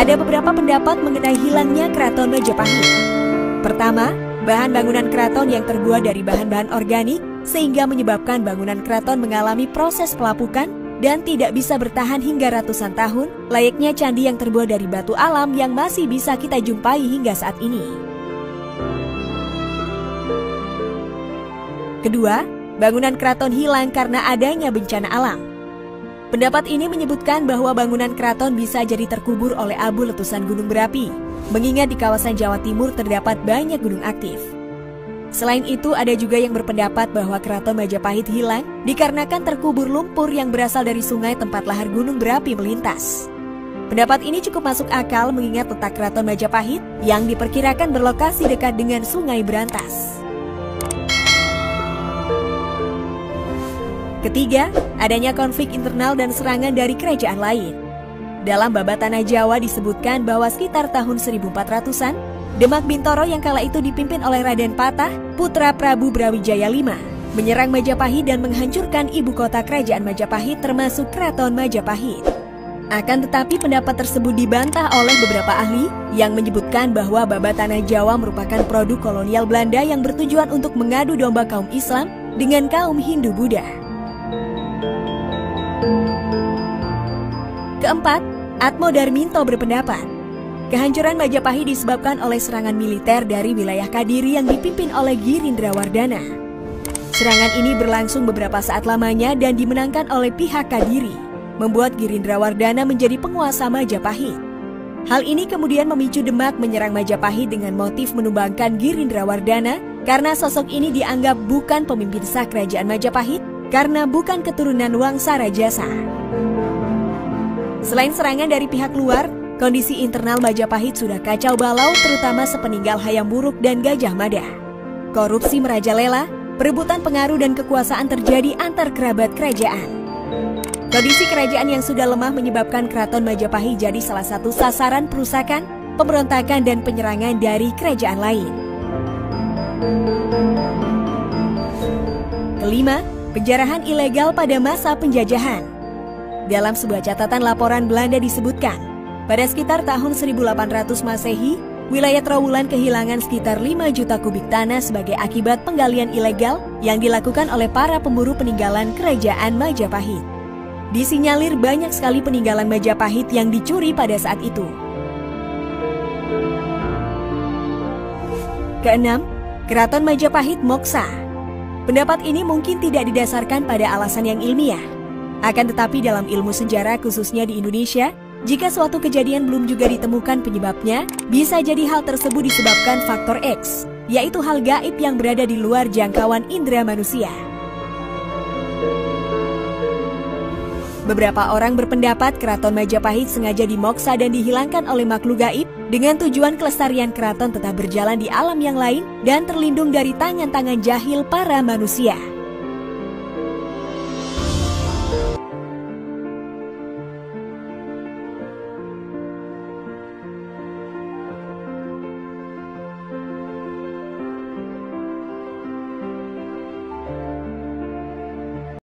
Ada beberapa pendapat mengenai hilangnya Keraton Majapahit. Pertama, bahan bangunan keraton yang terbuat dari bahan-bahan organik sehingga menyebabkan bangunan keraton mengalami proses pelapukan dan tidak bisa bertahan hingga ratusan tahun, layaknya candi yang terbuat dari batu alam yang masih bisa kita jumpai hingga saat ini. Kedua, bangunan keraton hilang karena adanya bencana alam. Pendapat ini menyebutkan bahwa bangunan keraton bisa jadi terkubur oleh abu letusan gunung berapi, mengingat di kawasan Jawa Timur terdapat banyak gunung aktif. Selain itu, ada juga yang berpendapat bahwa Keraton Majapahit hilang dikarenakan terkubur lumpur yang berasal dari sungai tempat lahar gunung berapi melintas. Pendapat ini cukup masuk akal mengingat letak Keraton Majapahit yang diperkirakan berlokasi dekat dengan Sungai Berantas. Ketiga, adanya konflik internal dan serangan dari kerajaan lain. Dalam Babat Tanah Jawa disebutkan bahwa sekitar tahun 1400-an, Demak Bintoro yang kala itu dipimpin oleh Raden Patah, putra Prabu Brawijaya V, menyerang Majapahit dan menghancurkan ibu kota kerajaan Majapahit termasuk Keraton Majapahit. Akan tetapi pendapat tersebut dibantah oleh beberapa ahli yang menyebutkan bahwa Babat Tanah Jawa merupakan produk kolonial Belanda yang bertujuan untuk mengadu domba kaum Islam dengan kaum Hindu-Buddha. Keempat, Atmo Darminto berpendapat kehancuran Majapahit disebabkan oleh serangan militer dari wilayah Kadiri yang dipimpin oleh Girindrawardana. Serangan ini berlangsung beberapa saat lamanya dan dimenangkan oleh pihak Kadiri, membuat Girindrawardana menjadi penguasa Majapahit. Hal ini kemudian memicu Demak menyerang Majapahit dengan motif menumbangkan Girindrawardana karena sosok ini dianggap bukan pemimpin sah kerajaan Majapahit karena bukan keturunan Wangsa Rajasa. Selain serangan dari pihak luar, kondisi internal Majapahit sudah kacau balau terutama sepeninggal Hayam Wuruk dan Gajah Mada. Korupsi merajalela, perebutan pengaruh dan kekuasaan terjadi antar kerabat kerajaan. Kondisi kerajaan yang sudah lemah menyebabkan Keraton Majapahit jadi salah satu sasaran perusakan, pemberontakan dan penyerangan dari kerajaan lain. Kelima, penjarahan ilegal pada masa penjajahan. Dalam sebuah catatan laporan Belanda disebutkan, pada sekitar tahun 1800 Masehi, wilayah Trowulan kehilangan sekitar 5 juta kubik tanah sebagai akibat penggalian ilegal yang dilakukan oleh para pemburu peninggalan kerajaan Majapahit. Disinyalir banyak sekali peninggalan Majapahit yang dicuri pada saat itu. Keenam, Keraton Majapahit Moksa. Pendapat ini mungkin tidak didasarkan pada alasan yang ilmiah. Akan tetapi dalam ilmu sejarah khususnya di Indonesia, jika suatu kejadian belum juga ditemukan penyebabnya, bisa jadi hal tersebut disebabkan faktor X, yaitu hal gaib yang berada di luar jangkauan indera manusia. Beberapa orang berpendapat Keraton Majapahit sengaja dimoksa dan dihilangkan oleh makhluk gaib dengan tujuan kelestarian keraton tetap berjalan di alam yang lain dan terlindung dari tangan-tangan jahil para manusia.